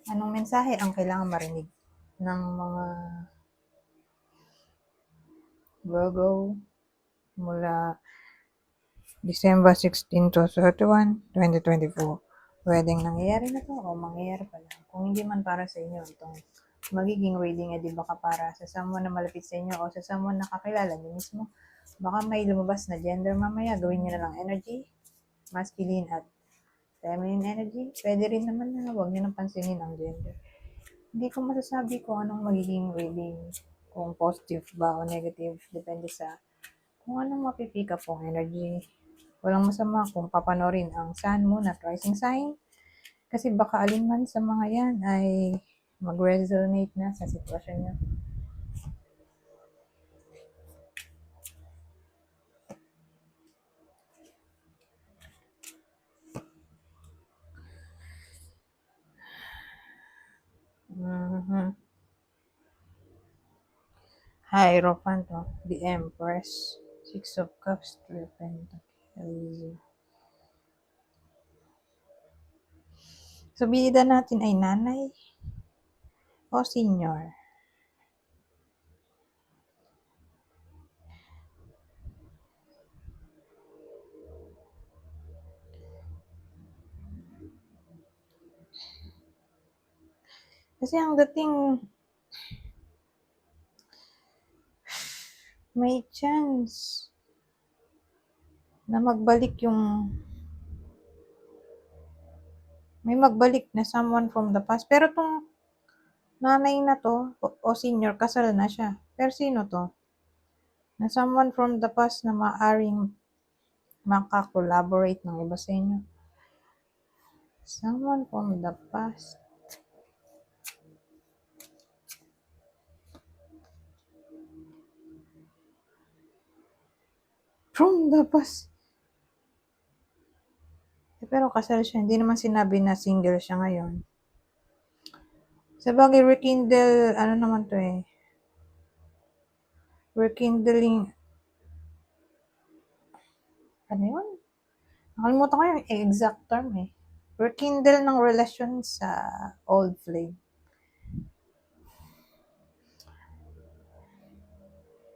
Anong mensahe ang kailangan marinig ng mga Virgo mula December 16 to 31, 2024? Pwedeng nangyayari na to o mangyayari pa lang. Kung hindi man para sa inyo, itong magiging reading ay di baka para sa someone na malapit sa inyo o sa someone na kakilala nyo mismo. Baka may lumabas na gender mamaya, gawin nyo na lang energy, masculine at feminine energy. Pwede rin naman na huwag nyo nang pansinin ang gender. Hindi ko masasabi kung anong magiging reading, kung positive ba o negative, depende sa kung anong mapipick up pong energy. Walang masama kung papanorin ang sun, moon at rising sign, kasi baka alin man sa mga yan ay mag-resonate na sa sitwasyon nyo. Hierophant, the Empress, Six of Cups, Three of Pentacles. So, bida natin ay nanay o senior. Kasi ang dating, may chance na magbalik yung may magbalik na someone from the past. Pero tong nanay na to o senior, kasal na siya. Pero sino to? Na someone from the past na maaring makakollaborate ng iba sa inyo. Someone from the past. From the past. Pero kasal siya. Hindi naman sinabi na single siya ngayon. Sabagay, rekindle, ano naman to eh. Rekindling, ano yun? Nakalimutan ko yung exact term eh. Rekindle ng relasyon sa old flame.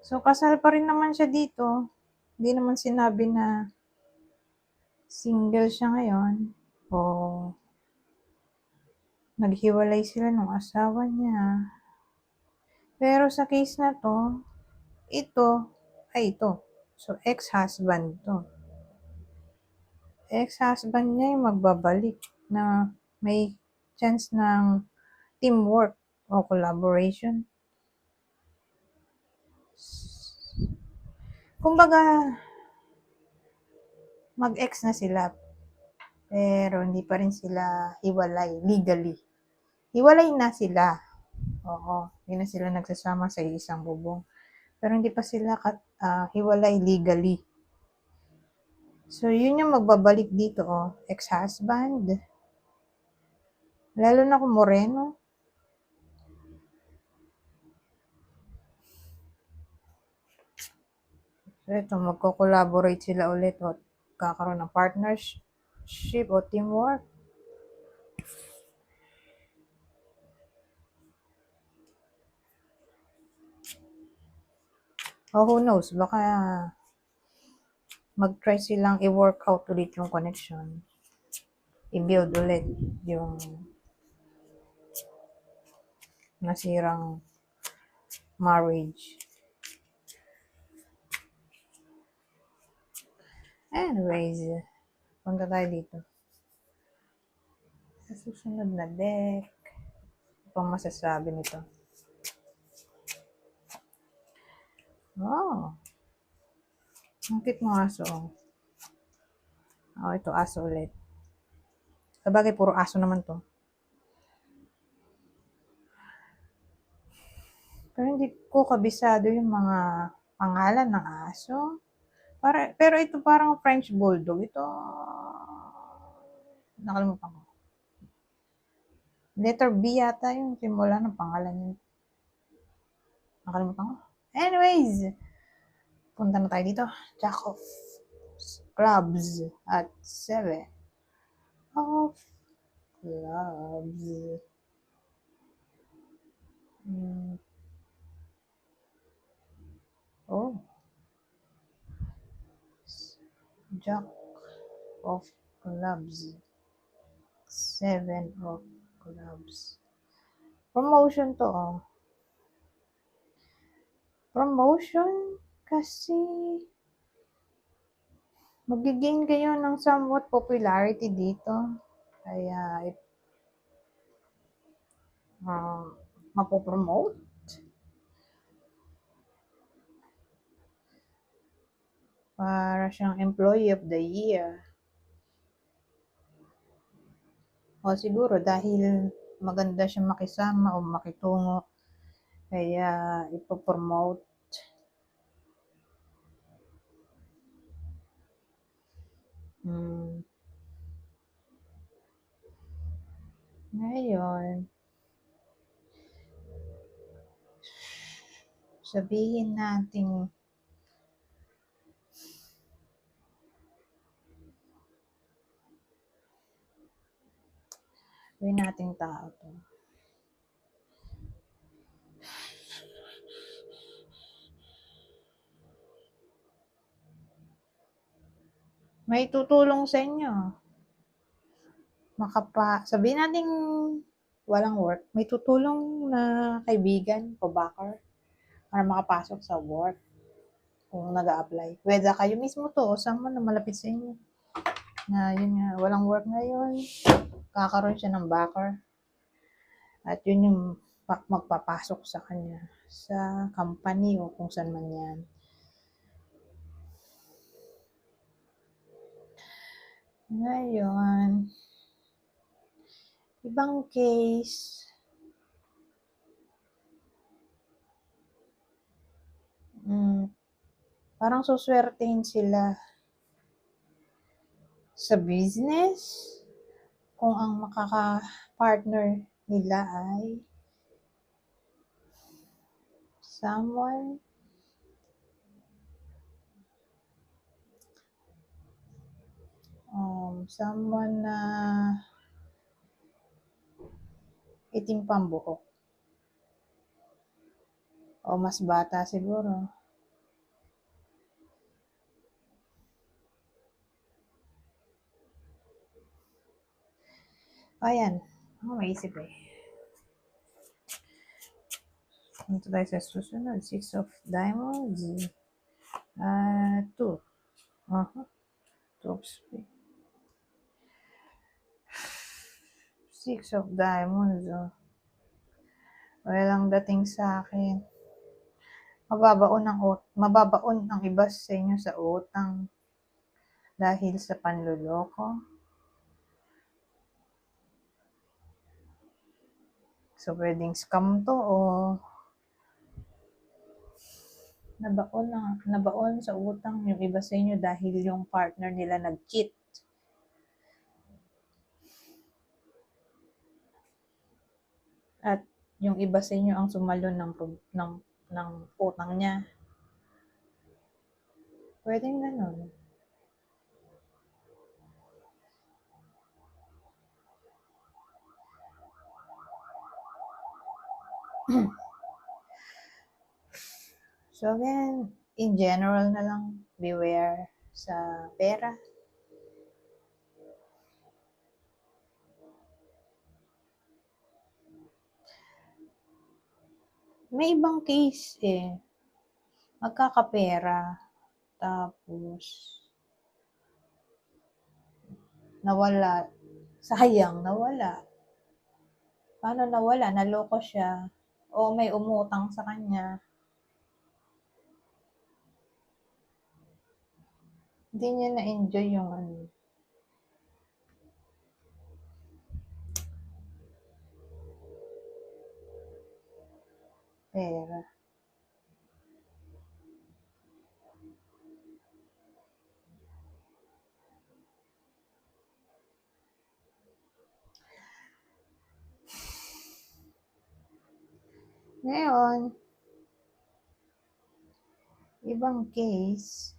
So, kasal pa rin naman siya dito. Hindi naman sinabi na single siya ngayon o naghiwalay sila ng asawa niya. Pero sa case na to, ito. So, ex-husband to. Ex-husband niya yung magbabalik na may chance ng teamwork o collaboration. Kumbaga, mag-ex na sila, pero hindi pa rin sila hiwalay legally. Hiwalay na sila. Oo, hindi na sila nagsasama sa isang bubong. Pero hindi pa sila hiwalay legally. So, yun yung magbabalik dito, ex-husband. Lalo na kung moreno. So, ito, magko-collaborate sila ulit o kakaroon ng partnership o teamwork. O who knows, baka mag-try silang i-work out ulit yung connection. I-build ulit yung nasirang marriage. Anyways, punta tayo dito. Sa susunod na deck, pang masasabi nito. Oh. Ang cute mo aso. Oh, ito aso ulit. Sabagay, puro aso naman to. Pero hindi ko kabisado yung mga pangalan ng aso. Pero ito parang French Bulldog. Ito, nakalimutan ko. Letter B yata yung simula ng pangalan niya. Nakalimutan ko. Anyways, punta na tayo dito. Jack of Clubs at 7 of Clubs. Oh, Jack of Clubs. Seven of Clubs. Promotion to, oh. Promotion? Kasi magigain kayo ng somewhat popularity dito. Kaya, mapopromote. Para siyang Employee of the Year. O siguro dahil maganda siya makisama o makitungo, kaya ipopromote. Ngayon, sabihin natin tao to. May tutulong sa inyo. Sabihin natin walang work, may tutulong na kaibigan o backer para makapasok sa work kung nag-a-apply. Whether kayo mismo to o someone na malapit sa inyo na yun nga, walang work ngayon, kakaroon siya ng backer. At yun yung magpapasok sa kanya sa company o kung saan man yan. Ngayon, ibang case, parang suswertein sila sa business kung ang makaka-partner nila ay someone na itim pang buhok o mas bata siguro. Ayan, maisip eh. Ito tayo sa susunod. 6 of Diamonds. 2. 2 of Spades. 6 of Diamonds. Walang dating sa akin. Mababaon ang iba sa inyo sa utang dahil sa panluloko. So, pwedeng scam to o nabaon sa utang yung iba sa inyo dahil yung partner nila nag-cheat. At yung iba sa inyo ang sumalon ng utang niya. Pwedeng ganun. So again, in general na lang, beware sa pera. May ibang case magkakapera, tapos nawala, sayang, nawala. Paano nawala? Naloko siya o may umutang sa kanya. Hindi niya na-enjoy yung pera. Ngayon, ibang case,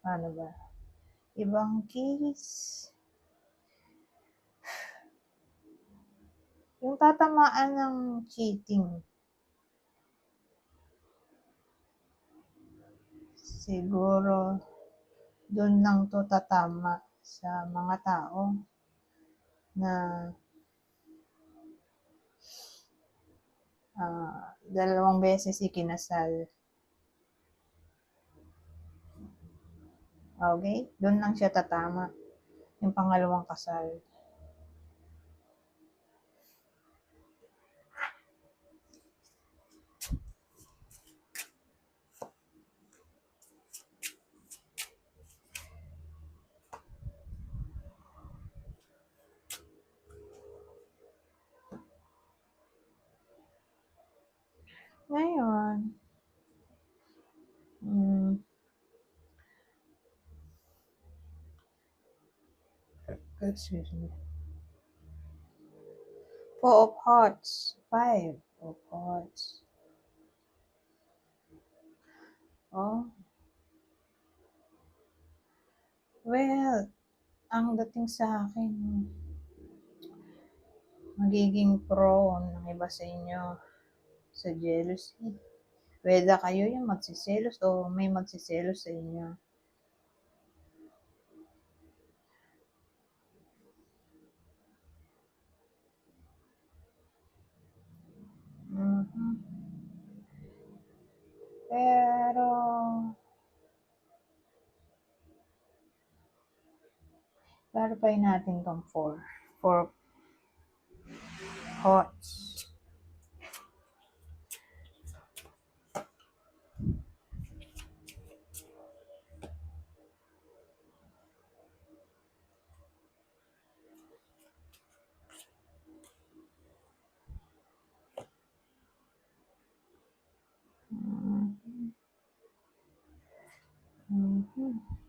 Ano ba? Ibang case. Yung tatamaan ng cheating. Siguro, dun lang to tatama sa mga tao na dalawang beses ikinasal. Okay? Doon lang siya tatama. Yung pangalawang kasal. Ngayon, excuse me. 4 of Hearts. 5 of Hearts. Oh. Well, ang dating sa akin, magiging prone ng iba sa inyo sa jealousy. Whether kayo yung magsiselos o may magsiselos sa inyo. Pero, clarify natin tong 4. 4 Hearts.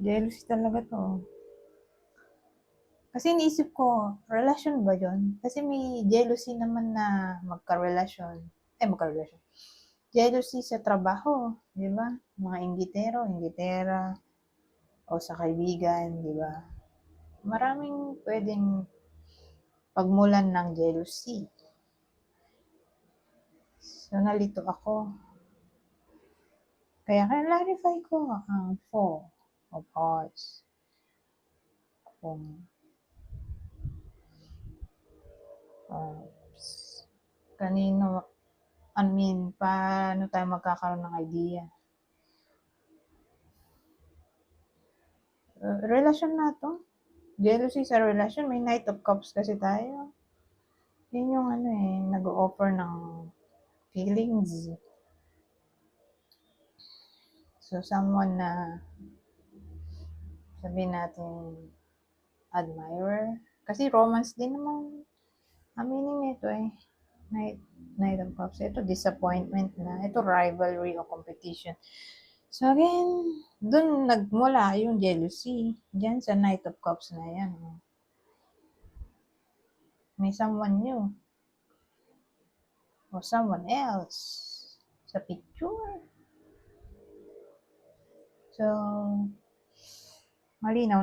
Jealousy talaga to. Kasi iniisip ko, relasyon ba yun? Kasi may jealousy naman na magka-relasyon. Jealousy sa trabaho, di ba? Mga inggitero, inggitera, o sa kaibigan, di ba? Maraming pwedeng pagmulan ng jealousy. So, nalito ako. Kaya clarify ko ang 4 of Hearts. Kanino, paano tayo magkakaroon ng idea? Relasyon na to. Jealousy sa relasyon. May Knight of Cups kasi tayo. Yun yung nag-o-offer ng feelings. So, someone na sabihin natin admirer. Kasi romance din naman ang meaning nito Knight of Cups. Ito, disappointment na. Ito, rivalry o competition. So, again, dun nagmula yung jealousy. Diyan sa Knight of Cups na yan. May someone new. O someone else sa picture. So, malinaw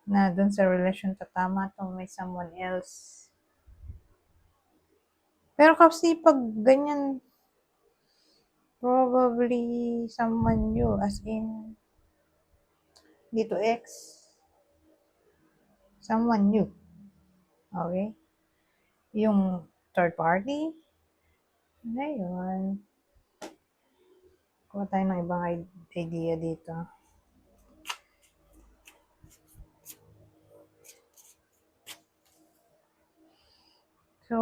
na dun sa relasyon tatama to may someone else. Pero kasi pag ganyan, probably someone new, as in, dito X, someone new. Okay? Yung third party, ngayon, kuha tayo ng ibang idea dito. So,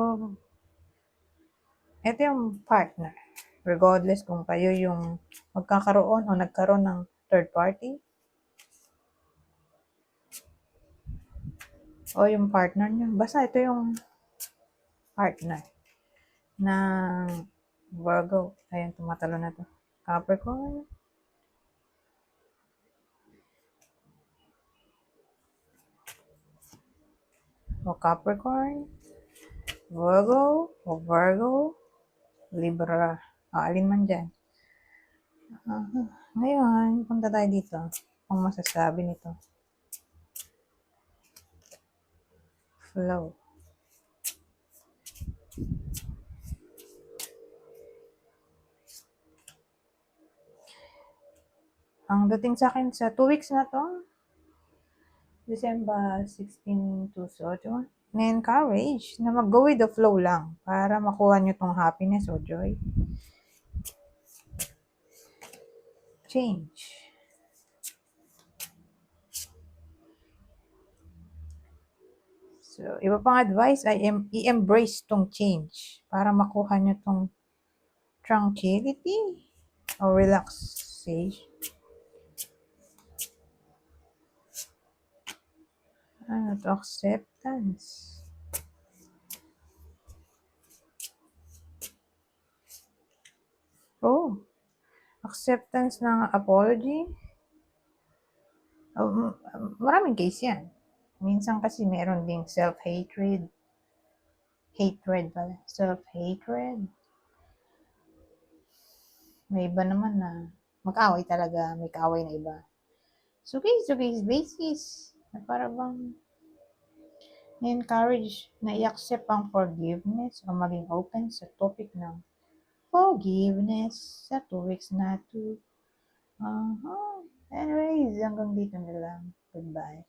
ito yung partner. Regardless kung kayo yung magkakaroon o nagkaroon ng third party, o yung partner nyo. Basta ito yung partner ng Virgo. Ayun, tumatalo na to. Capricorn. O Capricorn. Virgo. Libra. Alin man dyan. Ngayon, punta tayo dito. pang masasabi nito. Flow. Ang dating sa akin sa 2 weeks na to, December 16 to 21, na-encourage na mag-go with the flow lang para makuha nyo tong happiness o joy. Change. So, iba pang advice ay i-embrace tong change para makuha nyo tong tranquility o relaxation. Ano to? Acceptance. Oh, acceptance ng apology. Maraming case yan. Minsan kasi meron ding self-hatred. Hatred pala. Self-hatred. May iba naman na mag-away talaga. May kaaway na iba. So, case-to-case basis. Na para bang na-encourage na i-accept ang forgiveness o maging open sa topic ng forgiveness sa 2 weeks na to. Anyways, hanggang dito na lang. Goodbye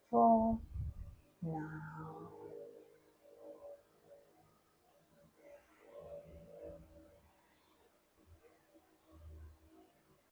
for now.